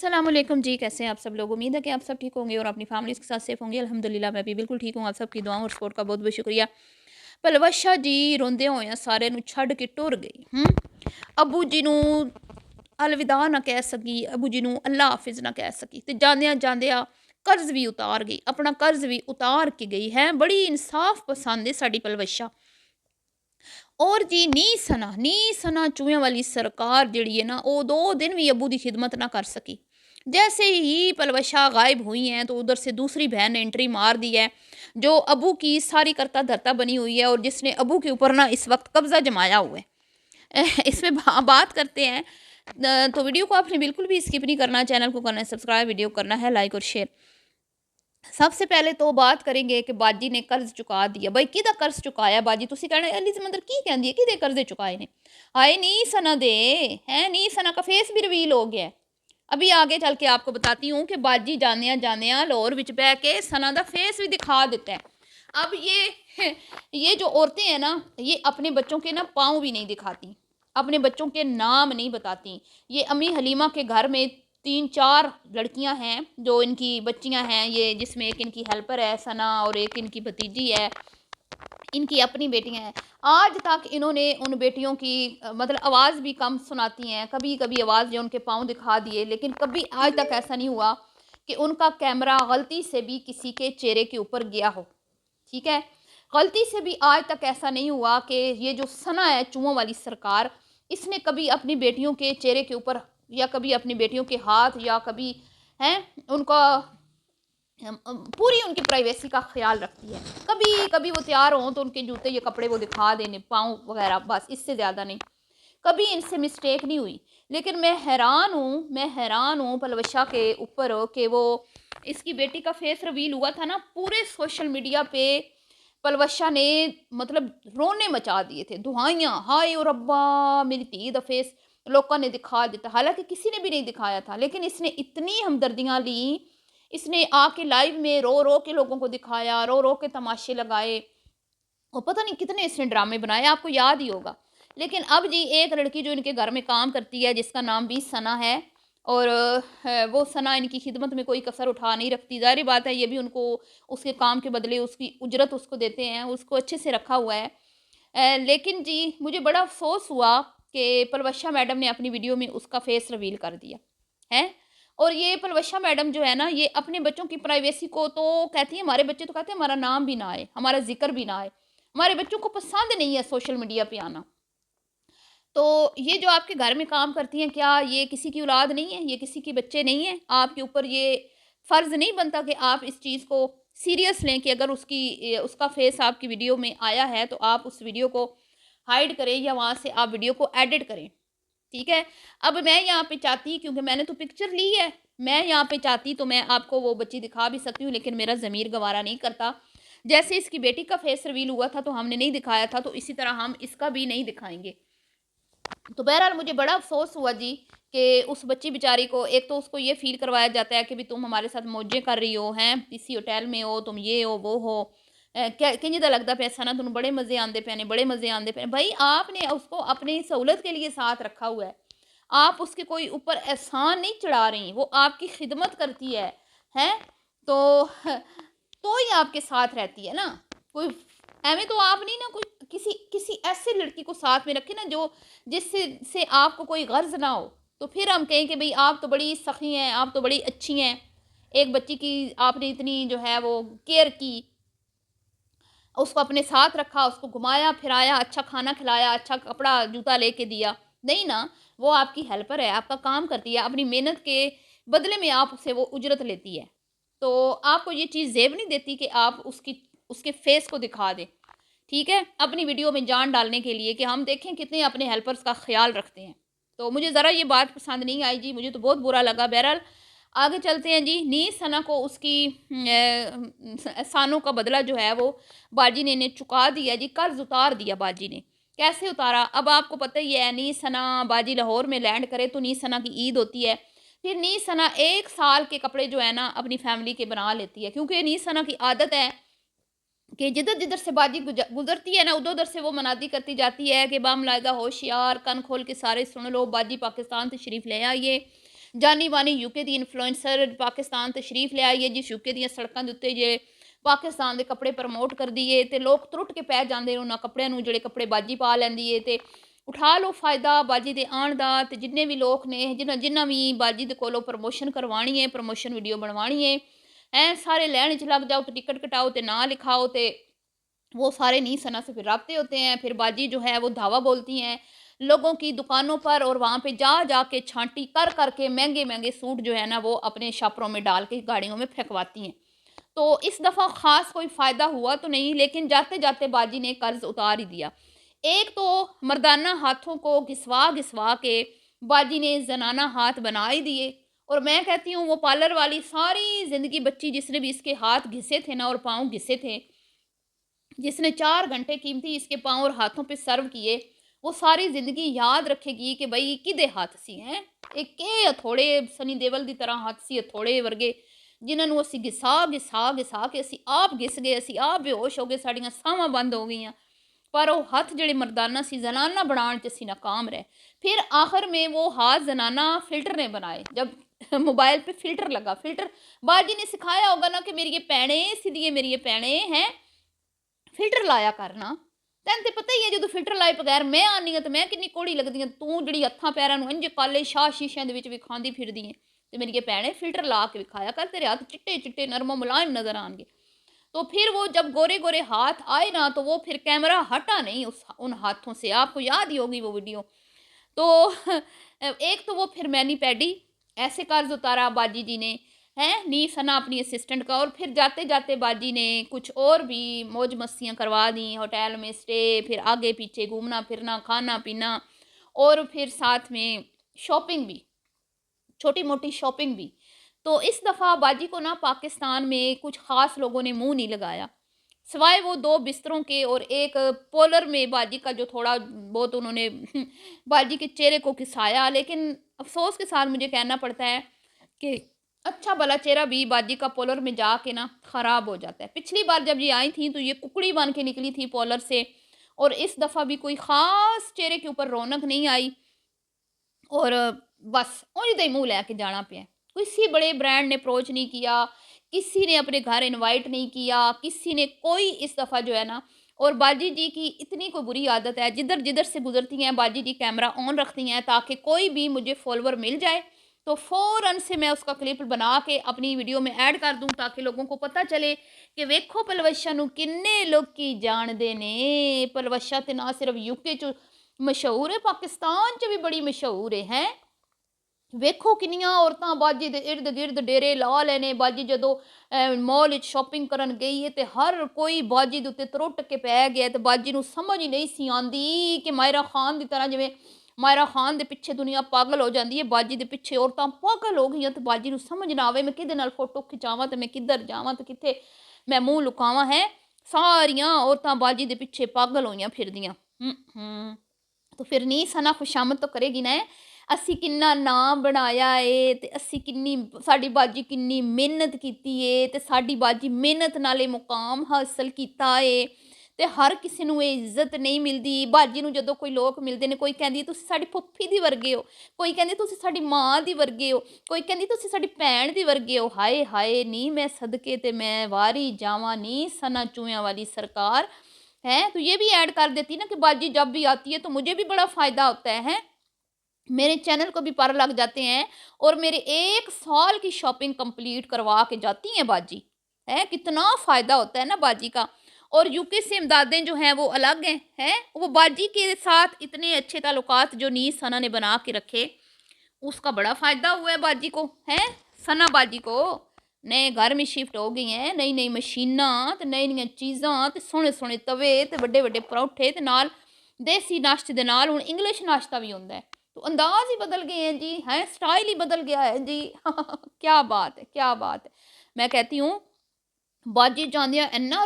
सलामुअलैकुम जी, कैसे हैं आप सब लोग। उम्मीद है कि आप सब ठीक होंगे और अपनी फैमिलीज़ के साथ सेफ होंगे। अल्हम्दुलिल्लाह मैं भी बिल्कुल ठीक हूँ। आप सबकी दुआओं और सपोर्ट का बहुत-बहुत शुक्रिया। पलवशा जी रोंदे होए सारे नूं छड्ड के टुर गई। अबू जी नूं अलविदा ना कह सकी, अबू जी नूं अल्लाह हाफिज़ ना कह सकी ते जांदियां-जांदियां कर्ज़ भी उतार गई, अपना कर्ज़ भी उतार के गई है। बड़ी इंसाफ पसंद है साडी पलवशा। और जी नी सना चूहियां वाली सरकार जिहड़ी है ना, वो 2 दिन भी अबू की खिदमत ना कर सकी। जैसे ही पलवशा गायब हुई हैं तो उधर से दूसरी बहन ने एंट्री मार दी है, जो अबू की सारी करता धरता बनी हुई है और जिसने अबू के ऊपर ना इस वक्त कब्जा जमाया हुआ है। इसमें बात करते हैं। तो वीडियो को आपने बिल्कुल भी स्किप नहीं करना, चैनल को करना है सब्सक्राइब, वीडियो को करना है लाइक और शेयर। सबसे पहले तो बात करेंगे कि बाजी ने कर्ज चुका दिया। बई किहदा कर्ज चुकाया बाजी? तुसीं कहना अली समंदर की कहंदी है, किहदे कर्जे चुकाए ने? हाए नी सना दे, हैं नी सना का फेस भी रिवील हो गया है। अभी आगे चल के आपको बताती हूँ कि बाजी जानिया लाहौर विच बह के सना दा फेस भी दिखा देता है। अब ये जो औरतें हैं ना, ये अपने बच्चों के ना पाँव भी नहीं दिखाती, अपने बच्चों के नाम नहीं बताती। ये अम्मी हलीमा के घर में 3-4 लड़कियां हैं जो इनकी बच्चियां हैं, ये जिसमें एक इनकी हेल्पर है सना और एक इनकी भतीजी है, इनकी अपनी बेटियां हैं। आज तक इन्होंने उन बेटियों की मतलब आवाज़ भी कम सुनाती हैं, कभी कभी आवाज़ जो उनके पाँव दिखा दिए, लेकिन कभी आज तक ऐसा नहीं हुआ कि उनका कैमरा गलती से भी किसी के चेहरे के ऊपर गया हो। ठीक है, गलती से भी आज तक ऐसा नहीं हुआ कि ये जो सना है चूहों वाली सरकार, इसने कभी अपनी बेटियों के चेहरे के ऊपर या कभी अपनी बेटियों के हाथ या कभी हैं उनका पूरी उनकी प्राइवेसी का ख्याल रखती है। कभी कभी वो तैयार हों तो उनके जूते या कपड़े वो दिखा देने, पाँव वगैरह, बस इससे ज़्यादा नहीं। कभी इनसे मिस्टेक नहीं हुई। लेकिन मैं हैरान हूँ पलवशा के ऊपर कि वो इसकी बेटी का फेस रिवील हुआ था ना, पूरे सोशल मीडिया पे पलवशा ने मतलब रोने मचा दिए थे, दुहाइयाँ, हाय ओ रब्बा मेरी धी दा फेस लोगों ने दिखा दिता। हालांकि किसी ने भी नहीं दिखाया था, लेकिन इसने इतनी हमदर्दियाँ ली, इसने आके लाइव में रो रो के लोगों को दिखाया, रो रो के तमाशे लगाए और पता नहीं कितने इसने ड्रामे बनाए, आपको याद ही होगा। लेकिन अब जी एक लड़की जो इनके घर में काम करती है जिसका नाम भी सना है, और वो सना इनकी खिदमत में कोई कसर उठा नहीं रखती। ज़ाहिर बात है ये भी उनको उसके काम के बदले उसकी उजरत उसको देते हैं, उसको अच्छे से रखा हुआ है। लेकिन जी मुझे बड़ा अफ़सोस हुआ कि पलवशा मैडम ने अपनी वीडियो में उसका फेस रिवील कर दिया है। और ये पलवशा मैडम जो है ना, ये अपने बच्चों की प्राइवेसी को तो कहती है, हमारे बच्चे तो कहते हैं हमारा नाम भी ना आए, हमारा जिक्र भी ना आए, हमारे बच्चों को पसंद नहीं है सोशल मीडिया पे आना। तो ये जो आपके घर में काम करती हैं, क्या ये किसी की औलाद नहीं है? ये किसी के बच्चे नहीं हैं? आपके ऊपर ये फ़र्ज़ नहीं बनता कि आप इस चीज़ को सीरियस लें कि अगर उसका फ़ेस आपकी वीडियो में आया है तो आप उस वीडियो को हाइड करें या वहाँ से आप वीडियो को एडिट करें। ठीक है? अब मैं यहाँ पे चाहती, क्योंकि मैंने तो पिक्चर ली है, मैं यहाँ पे चाहती तो मैं आपको वो बच्ची दिखा भी सकती हूँ, लेकिन मेरा ज़मीर गवारा नहीं करता। जैसे इसकी बेटी का फ़ेस रिवील हुआ था तो हमने नहीं दिखाया था, तो इसी तरह हम इसका भी नहीं दिखाएँगे। तो बहरहाल मुझे बड़ा अफ़सोस हुआ जी कि उस बच्ची बेचारी को, एक तो उसको ये फ़ील करवाया जाता है कि भी तुम हमारे साथ मौजें कर रही हो, हैं इसी होटल में हो, तुम ये हो वो हो, क्या किंज दा लगदा पिया सना तुहानू बड़े मज़े आंदे पे ने, बड़े मज़े आंदे पे। भाई आपने उसको अपनी सहूलत के लिए साथ रखा हुआ है, आप उसके कोई ऊपर एहसान नहीं चढ़ा रही, वो आपकी खिदमत करती है, हैं? तो तो ही आपके साथ रहती है ना। कोई एवें तो आप नहीं ना, कोई किसी किसी ऐसे लड़की को साथ में रखे ना जो जिससे से आपको कोई गर्ज ना हो, तो फिर हम कहें कि भाई आप तो बड़ी सखी हैं, आप तो बड़ी अच्छी हैं, एक बच्ची की आपने इतनी जो है वो केयर की, उसको अपने साथ रखा, उसको घुमाया फिराया, अच्छा खाना खिलाया, अच्छा कपड़ा जूता लेके दिया। नहीं ना, वो आपकी हेल्पर है, आपका काम करती है, अपनी मेहनत के बदले में आप उससे वो उजरत लेती है। तो आपको ये चीज़ ज़ेब नहीं देती कि आप उसके फेस को दिखा दें। ठीक है? अपनी वीडियो में जान डालने के लिए कि हम देखें कितने अपने हेल्पर्स का ख़्याल रखते हैं। तो मुझे ज़रा ये बात पसंद नहीं आई जी, मुझे तो बहुत बुरा लगा। बहरहाल आगे चलते हैं जी। नीस सना को उसकी एहसानों का बदला जो है वो बाजी ने इन्हें चुका दिया जी, कर्ज़ उतार दिया बाजी ने। कैसे उतारा? अब आपको पता ही है, नीस सना बाजी लाहौर में लैंड करे तो नीस सना की ईद होती है। फिर नीस सना 1 साल के कपड़े जो है ना अपनी फैमिली के बना लेती है, क्योंकि नीस सना की आदत है कि जिधर-जिधर से बाजी गुज़रती है ना, उधर-उधर से वो मुनादी करती जाती है कि बम लाएगा होशियार, कान खोल के सारे सुन लो, बाजी पाकिस्तान तशरीफ़ ले आइए। जानी मानी यूके दी इन्फ्लुएंसर पाकिस्तान तशरीफ ले आई है, जिस यूके ਦੀਆਂ ਸੜਕਾਂ ਦੇ ਉੱਤੇ ਜੇ ਪਾਕਿਸਤਾਨ ਦੇ ਕੱਪੜੇ ਪ੍ਰਮੋਟ ਕਰਦੀ ਏ ਤੇ ਲੋਕ ਤੁਰਟ ਕੇ ਪੈ ਜਾਂਦੇ ਨੇ ਉਹਨਾਂ ਕੱਪੜਿਆਂ ਨੂੰ, ਜਿਹੜੇ ਕੱਪੜੇ ਬਾਜੀ ਪਾ ਲੈਂਦੀ ਏ, ਤੇ ਉਠਾ ਲਓ ਫਾਇਦਾ ਬਾਜੀ ਦੇ ਆਉਣ ਦਾ। ਤੇ ਜਿੰਨੇ ਵੀ ਲੋਕ ਨੇ, ਜਿਨ੍ਹਾਂ ਵੀ ਬਾਜੀ ਦੇ ਕੋਲੋਂ ਪ੍ਰਮੋਸ਼ਨ ਕਰਵਾਉਣੀ ਹੈ, ਪ੍ਰਮੋਸ਼ਨ ਵੀਡੀਓ ਬਣਵਾਉਣੀ ਹੈ, सारे लाइन च लग जाओ, तो टिकट कटाओ, तो ना लिखाओ, तो वो सारे नहीं सना से फिर रबते होते हैं। फिर बाजी जो है वो धावा बोलती हैं लोगों की दुकानों पर, और वहाँ पे जा जा के छांटी कर करके महंगे महंगे सूट जो है ना वो अपने शापरों में डाल के गाड़ियों में फेंकवाती हैं। तो इस दफ़ा ख़ास कोई फ़ायदा हुआ तो नहीं, लेकिन जाते जाते बाजी ने कर्ज उतार ही दिया। एक तो मर्दाना हाथों को घिसवा घिसवा के बाजी ने जनाना हाथ बना ही दिए। और मैं कहती हूँ वो पार्लर वाली सारी ज़िंदगी बच्ची जिसने भी इसके हाथ घिसे थे ना और पाँव घिसे थे, जिसने 4 घंटे कीमती इसके पाँव और हाथों पे सर्व किए, वो सारी ज़िंदगी याद रखेगी कि बई किदे हाथ सी हैं, एक के हथौड़े सनी देवल की तरह हाथ सी हथौड़े वर्गे, जिन्होंने असी घिसा घिसा घिसा के असी आप घिस गए, असी आप बेहोश हो गए, साड़ियाँ सावां बंद हो गई। पर वो हाथ जड़े मर्दाना सी जनाना बनाने च असी नाकाम रहे। फिर आखिर में वो हाथ जनाना फिल्टर ने बनाए, जब मोबाइल पे फिल्टर लगा, फिल्टर बाजी ने सिखाया होगा ना कि मेरी ये भैने सीधिए, मेरी ये भैने हैं फिल्टर लाया करना। तैन तो पता ही है जो फिल्टर लाए बगैर मैं आनी तो मैं कितनी कोड़ी लगती हाँ, तू जी हत्थां पैरों इंज काले शाह शीशियां के विखाती फिरदी है, तो मेरी ये भैने फिल्टर ला के विखाया कर, तेरे हाथ चिट्टे चिट्टे नरमो मुलायम नजर आएंगे। तो फिर वो जब गोरे गोरे हाथ आए ना, तो वो फिर कैमरा हटा नहीं उन हाथों से, आपको याद ही होगी वो वीडियो। तो एक तो वो फिर मैनी पैडी ऐसे कर्ज उतारा बाजी जी ने, हैं नी सना अपनी असिस्टेंट का। और फिर जाते जाते बाजी ने कुछ और भी मौज मस्तियाँ करवा दी, होटल में स्टे, फिर आगे पीछे घूमना फिरना, खाना पीना, और फिर साथ में शॉपिंग भी, छोटी मोटी शॉपिंग भी। तो इस दफ़ा बाजी को ना पाकिस्तान में कुछ ख़ास लोगों ने मुंह नहीं लगाया, सिवाय वो 2 बिस्तरों के और एक पोलर में बाजी का जो थोड़ा बहुत उन्होंने बाजी के चेहरे को घिसाया। लेकिन अफसोस के साथ मुझे कहना पड़ता है कि अच्छा भला चेहरा भी बाजी का पोलर में जाके ना ख़राब हो जाता है। पिछली बार जब ये आई थी तो ये कुकड़ी बन के निकली थी पोलर से, और इस दफ़ा भी कोई ख़ास चेहरे के ऊपर रौनक नहीं आई, और बस उन्हीं दे मुँह लैके जाना पिया। किसी बड़े ब्रांड ने अप्रोच नहीं किया, किसी ने अपने घर इनवाइट नहीं किया, किसी ने कोई इस दफ़ा जो है ना। और बाजी जी की इतनी कोई बुरी आदत है, जिधर जिधर से गुजरती हैं बाजी जी कैमरा ऑन रखती हैं, ताकि कोई भी मुझे फॉलोवर मिल जाए तो फ़ौरन से मैं उसका क्लिप बना के अपनी वीडियो में ऐड कर दूं, ताकि लोगों को पता चले कि वेखो पलवशा नूं किन्ने लोग की जानते ने। पलवशा तो ना सिर्फ यूके च मशहूर है, पाकिस्तान च भी बड़ी मशहूर है, हैं वेखो किनियां औरतां बाजी दे इर्द गिर्द डेरे ला लेने। बाजी जदों मॉल शॉपिंग करन गई है तो हर कोई बाजी दे उत्ते त्रुट के पै गया, तो बाजी नूं समझ ही नहीं सी आंदी कि मायरा खान की तरह, जिवें मायरा खान के पिछे दुनिया पागल हो जाती है, बाजी के पिछे औरतां पागल हो गई। तो बाजी नूं समझ ना आवे मैं किहदे नाल फोटो खिचावां, तो मैं किधर जावां, तो कित्थे मैं मूँह लुकावां। है सारियां औरतां बाजी के पिछे पागल होईयां फिरदियां। तो फिर नहीं सना खुशामद तो करेगी ना, असी किन्ना नाम बनाया है, ते असी किन्नी साडी बाजी किन्नी मेहनत कीती है, ते साडी बाजी मेहनत नाल मुकाम हासिल कीता है, ते हर किसी नूं ये इज्जत नहीं मिलती। बाजी नूं जदों कोई लोग मिलते हैं, कोई कहंदी तुसीं साडी फुफ्फी दी वर्गे हो, कोई कहंदी तुसीं साडी माँ दी वर्गे हो, कोई कहंदी तुसीं साडी भैण दी वर्गे हो। हाय हाय नी मैं सदके ते मैं वारी जावां नी सना चूहियां वाली सरकार। है तो ये भी ऐड कर देती ना कि बाजी जब भी आती है तो मुझे भी बड़ा फ़ायदा होता है, मेरे चैनल को भी पर लग जाते हैं, और मेरे 1 साल की शॉपिंग कंप्लीट करवा के जाती हैं बाजी। है कितना फ़ायदा होता है ना बाजी का। और यूके से इमदादें जो हैं वो अलग हैं वो बाजी के साथ इतने अच्छे ताल्लुकात जो नीस सना ने बना के रखे, उसका बड़ा फ़ायदा हुआ है बाजी को। है सना बाजी को नए घर में शिफ्ट हो गई हैं, नई नई मशीनां ते नई नई चीज़ां ते सोहने सोहने तवे ते वड्डे वड्डे परौठे ते नाल देसी नाश्ते दे नाल हुण इंग्लिश नाश्ता भी हुंदा है। तो अंदाज ही बदल गए हैं जी, हैं स्टाइल ही बदल गया है जी। क्या बात है, क्या बात है। मैं कहती हूँ बाजी जांदियां इन्ना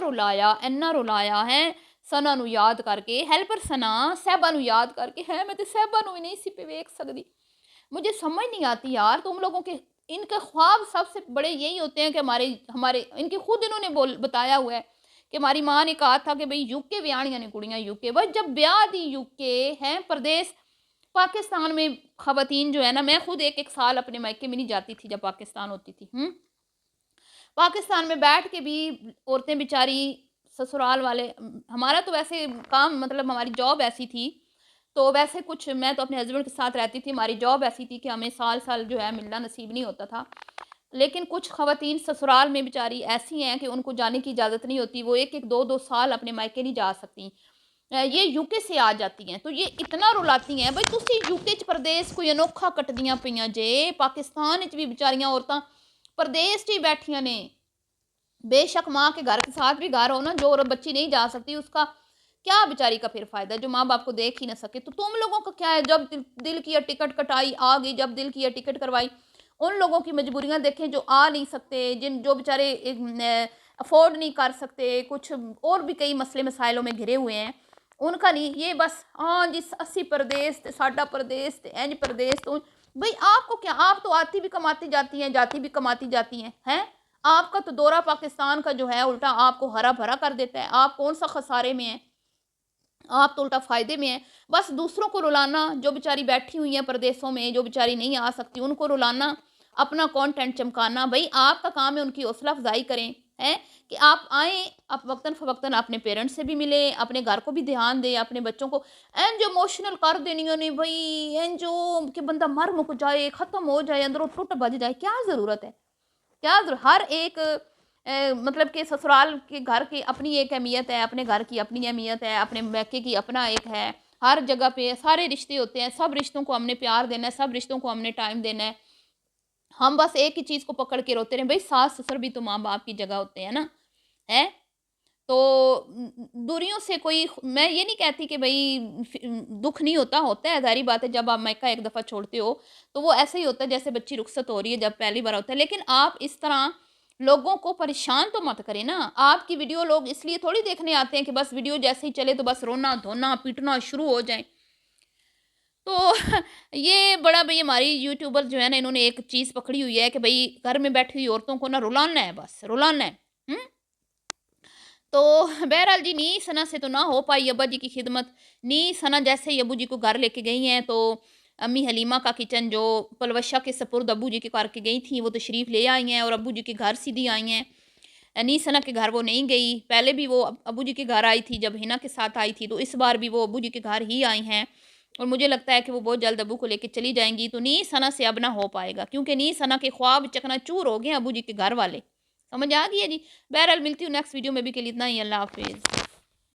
रुलाया है सना नूं याद करके, हेल्पर सना साहबा नूं याद करके। है मैं तो साहबा नूं भी नहीं सी पे वेख सकदी। मुझे समझ नहीं आती यार, तुम लोगों के इनके ख्वाब सबसे बड़े यही होते हैं कि हमारे हमारे इनके खुद इन्होंने बताया हुआ है कि हमारी माँ ने कहा था कि भाई यूके ब्याहनियां ने कुड़ियां यूके, बस जब ब्याह दी यूके हैं प्रदेश पाकिस्तान में ख़वातीन जो है ना, मैं खुद एक साल अपने मायके में नहीं जाती थी जब पाकिस्तान होती थी। पाकिस्तान में बैठ के भी औरतें बेचारी ससुराल वाले, हमारा तो वैसे काम मतलब हमारी जॉब ऐसी थी, तो वैसे कुछ मैं तो अपने हस्बैंड के साथ रहती थी, हमारी जॉब ऐसी थी कि हमें साल-साल जो है मिलना नसीब नहीं होता था। लेकिन कुछ ख़वातीन ससुराल में बेचारी ऐसी हैं कि उनको जाने की इजाज़त नहीं होती, वो 1-1 2-2 साल अपने मायके नहीं जा सकती। ये यूके से आ जाती हैं, तो ये इतना रुलाती हैं, बई तुसी यूके च परदेस कोई अनोखा कटदियां पईयां जे, पाकिस्तान च भी बेचारियां औरतां परदेस च ही बैठियां ने। बेशक माँ के घर के साथ भी घर हो ना, जो औरत बच्ची नहीं जा सकती उसका क्या बेचारी का फिर फ़ायदा, जो माँ-बाप को देख ही ना सके। तो तुम लोगों का क्या है, जब दिल किया टिकट कटाई आ गई, जब दिल किया टिकट करवाई। उन लोगों की मजबूरियाँ देखें जो आ नहीं सकते, जो बेचारे अफ़ोर्ड नहीं कर सकते, कुछ और भी कई मसले मसाइलों में घिरे हुए हैं। उनका नहीं, ये बस हाँ जी, असी परदेस ते साडा परदेस ते इंज परदेस तो भई आपको क्या, आप तो आती भी कमाती जाती हैं, जाती भी कमाती जाती हैं, हैं? आपका तो दौरा पाकिस्तान का जो है उल्टा आपको हरा-भरा कर देता है। आप कौन-सा खसारे में हैं? आप तो उल्टा फ़ायदे में हैं। बस दूसरों को रुलाना, जो बेचारी बैठी हुई हैं परदेशों में, जो बेचारी नहीं आ सकती, उनको रुलाना, अपना कंटेंट चमकाना। भई आपका काम है उनकी हौसला अफ़ज़ाई करें, हैं? कि आप आएँ, आप वक़्तन-फ़वक़्तन अपने पेरेंट्स से भी मिलें, अपने घर को भी ध्यान दें, अपने बच्चों को इंज इमोशनल कर देनियां ने भई, इंज कि बंदा मर मुक जाए, ख़त्म हो जाए, अंदरों टुट भज जाए, क्या ज़रूरत है? क्या हर एक मतलब कि ससुराल के घर की अपनी एक अहमियत है, अपने घर की अपनी अहमियत है, अपने मैके की अपना एक है। हर जगह पे सारे रिश्ते होते हैं, सब रिश्तों को हमने प्यार देना है, सब रिश्तों को हमने टाइम देना है। हम बस एक ही चीज़ को पकड़ के रोते रहें, भई सास-ससुर भी तो माँ-बाप की जगह होते हैं ना, हैं? तो दूरियों से कोई, मैं ये नहीं कहती कि भई दुःख नहीं होता, होता है, ज़ाहिर बात है जब आप मायका एक दफ़ा छोड़ते हो, तो वो ऐसे ही होता है जैसे बच्ची रुखसत हो रही है जब पहली बार होता है। लेकिन आप इस तरह लोगों को परेशान तो मत करें ना। आपकी वीडियो लोग इसलिए थोड़ी देखने आते हैं कि बस वीडियो जैसे ही चले तो बस रोना-धोना, पीटना शुरू हो जाए। तो ये बड़ा भई हमारी यूट्यूबर जो है ना, इन्होंने एक चीज़ पकड़ी हुई है कि भई घर में बैठी हुई औरतों को ना रुलाना है बस, रुलाना है। हुँ? तो बहरहाल जी, नी सना से तो ना हो पाई अब्बा जी की खिदमत। नी सना जैसे ही अब्बू जी को घर लेके गई हैं, तो अम्मी हलीमा का किचन जो पलवशा के सपुर्द अब्बू जी के करके गई थी, वो तशरीफ़ ले आई हैं और अब्बू जी के घर सीधी आई हैं। नी सना के घर वो नहीं गई। पहले भी वो अब्बू जी के घर आई थी जब हिना के साथ आई थी, तो इस बार भी वो अब्बू जी के घर ही आई हैं और मुझे लगता है कि वो बहुत जल्द अब्बू को लेके चली जाएँगी। तो नी सना से अब ना हो पाएगा, क्योंकि नी सना के ख्वाब चकनाचूर हो गए हैं अब्बू जी के घर वाले। समझ आ गई है जी। बहरहाल मिलती हूँ नेक्स्ट वीडियो में, अभी के लिए इतना ही। अल्लाह हाफ़िज़।